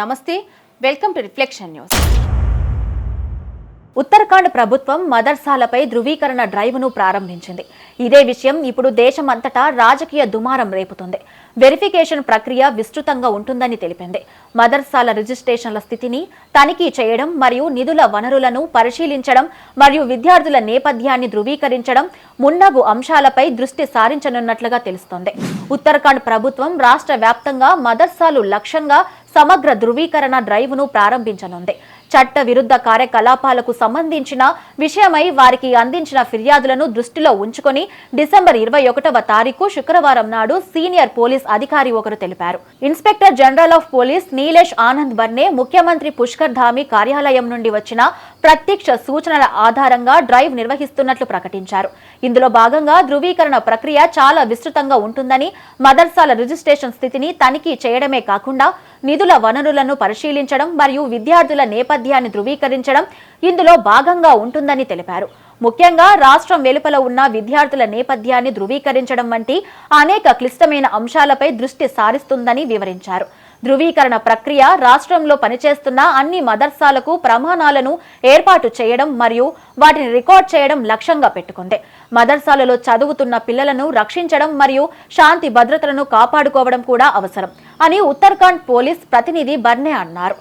నమస్తే, welcome to reflection news. Uttarakhand ప్రభుత్వం మదర్సాలపై ధృవీకరణ డ్రైవ్ను ప్రారంభించింది. ఇదే విషయం ఇప్పుడు దేశమంతటా రాజకీయ దుమారం రేపుతుంది. వెరిఫికేషన్ ప్రక్రియ విస్తృతంగా ఉంటుందని తెలిపింది. మదర్సాల రిజిస్ట్రేషన్ల స్థితిని తనిఖీ చేయడం మరియు నిధుల వనరులను పరిశీలించడం మరియు విద్యార్థుల నేపథ్యాన్ని ధృవీకరించడం మున్నగు అంశాలపై దృష్టి సారించనున్నట్లుగా తెలుస్తోంది. ఉత్తరాఖండ్ ప్రభుత్వం రాష్ట్ర వ్యాప్తంగా మదర్సాలు లక్ష్యంగా సమగ్ర ధృవీకరణ డ్రైవ్ను ప్రారంభించనుంది. చట్ట విరుద్ధ కార్యకలాపాలకు సంబంధించిన విషయమై వారికి అందించిన ఫిర్యాదులను దృష్టిలో ఉంచుకొని డిసెంబర్ 21వ తారీఖు శుక్రవారం నాడు సీనియర్ పోలీస్ అధికారి ఒకరు తెలిపారు. Inspector general of police Nilesh Anand Barne ముఖ్యమంత్రి పుష్కర్ ధామి కార్యాలయం నుండి వచ్చిన ప్రత్యక్ష సూచనల ఆధారంగా డ్రైవ్ నిర్వహిస్తున్నట్లు ప్రకటించారు. ఇందులో భాగంగా ధృవీకరణ ప్రక్రియ చాలా విస్తృతంగా ఉంటుందని, మదర్సాల రిజిస్ట్రేషన్ స్థితిని తనిఖీ చేయడమే కాకుండా నిధుల వనరులను పరిశీలించడం మరియు విద్యార్థుల నేపథ్యాన్ని ధృవీకరించడం ఇందులో భాగంగా ఉంటుందని తెలిపారు. ముఖ్యంగా రాష్ట్రం వెలుపల ఉన్న విద్యార్థుల నేపథ్యాన్ని ధృవీకరించడం వంటి అనేక క్లిష్టమైన అంశాలపై దృష్టి సారిస్తుందని వివరించారు. ధృవీకరణ ప్రక్రియ రాష్ట్రంలో పనిచేస్తున్న అన్ని మదర్సాలకు ప్రమాణాలను ఏర్పాటు చేయడం మరియు వాటిని రికార్డ్ చేయడం లక్ష్యంగా పెట్టుకుంది. మదర్సాలలో చదువుతున్న పిల్లలను రక్షించడం మరియు శాంతి భద్రతలను కాపాడుకోవడం కూడా అవసరం అని ఉత్తరాఖండ్ పోలీస్ ప్రతినిధి బర్నే అన్నారు.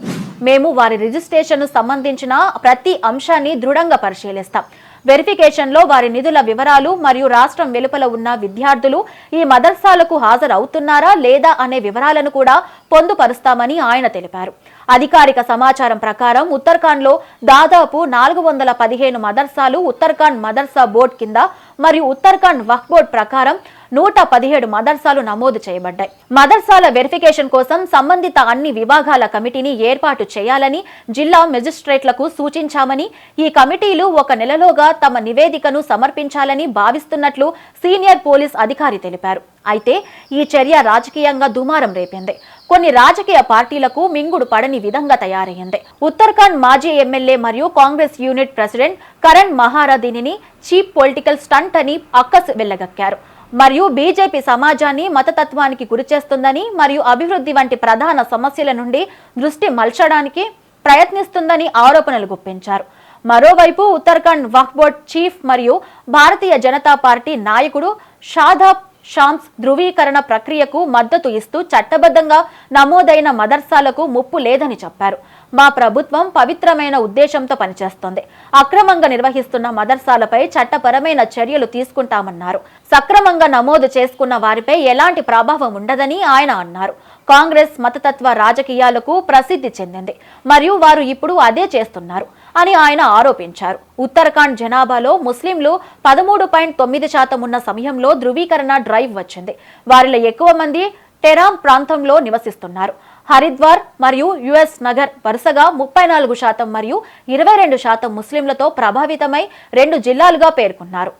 మేము వారి రిజిస్ట్రేషన్కు సంబంధించిన ప్రతి అంశాన్ని దృఢంగా పరిశీలిస్తాం. వెరిఫికేషన్లో వారి నిధుల వివరాలు మరియు రాష్ట్రం వెలుపల ఉన్న విద్యార్థులు ఈ మదర్సాలకు హాజరవుతున్నారా లేదా అనే వివరాలను కూడా పొందుపరుస్తామని ఆయన తెలిపారు. అధికారిక సమాచారం ప్రకారం ఉత్తరాఖండ్లో దాదాపు 415 మదర్సాలు ఉత్తరాఖండ్ మదర్సా బోర్డు కింద మరియు ఉత్తరాఖండ్ వక్ఫ్ బోర్డు ప్రకారం 117 మదర్సాలు నమోదు చేయబడ్డాయి. మదర్సాల వెరిఫికేషన్ కోసం సంబంధిత అన్ని విభాగాల కమిటీని ఏర్పాటు చేయాలని జిల్లా మెజిస్ట్రేట్లకు సూచించామని, ఈ కమిటీలు 1 నెలలోగా తమ నివేదికను సమర్పించాలని భావిస్తున్నట్లు సీనియర్ పోలీస్ అధికారి తెలిపారు. అయితే ఈ చర్య రాజకీయంగా దుమారం రేపింది. కొన్ని రాజకీయ పార్టీలకు మింగుడు పడని విధంగా తయారైంది. ఉత్తరాఖండ్ మాజీ ఎమ్మెల్యే మరియు కాంగ్రెస్ యూనిట్ ప్రెసిడెంట్ కరణ్ మహారా దీనిని చీప్ పొలిటికల్ స్టంట్ అని అక్కసు వెళ్లగక్కారు మరియు బీజేపీ సమాజాన్ని మతతత్వానికి గురిచేస్తుందని మరియు అభివృద్ధి వంటి ప్రధాన సమస్యల నుండి దృష్టి మళ్చడానికి ప్రయత్నిస్తుందని ఆరోపణలు గుప్పించారు. మరోవైపు ఉత్తరాఖండ్ వక్ఫ్ బోర్డు చీఫ్ మరియు భారతీయ జనతా పార్టీ నాయకుడు షాదాబ్ షామ్స్ ధృవీకరణ ప్రక్రియకు మద్దతు ఇస్తూ చట్టబద్ధంగా నమోదైన మదర్సాలకు ముప్పు లేదని చెప్పారు. మా ప్రభుత్వం పవిత్రమైన ఉద్దేశంతో పనిచేస్తోంది. అక్రమంగా నిర్వహిస్తున్న మదర్సాలపై చట్టపరమైన చర్యలు తీసుకుంటామన్నారు. సక్రమంగా నమోదు చేసుకున్న వారిపై ఎలాంటి ప్రభావం ఉండదని ఆయన అన్నారు. కాంగ్రెస్ మతతత్వ రాజకీయాలకు ప్రసిద్ధి చెందింది మరియు వారు ఇప్పుడు అదే చేస్తున్నారు అని ఆయన ఆరోపించారు. ఉత్తరాఖండ్ జనాభాలో ముస్లింలు 13.9% ఉన్న సమయంలో ధృవీకరణ డ్రైవ్ వచ్చింది. వారిలో ఎక్కువ మంది టెరామ్ ప్రాంతంలో నివసిస్తున్నారు. హరిద్వార్ మరియు యుఎస్ నగర్ వరుసగా 34% మరియు 22% ముస్లింలతో ప్రభావితమై 2 జిల్లాలుగా పేర్కొన్నారు.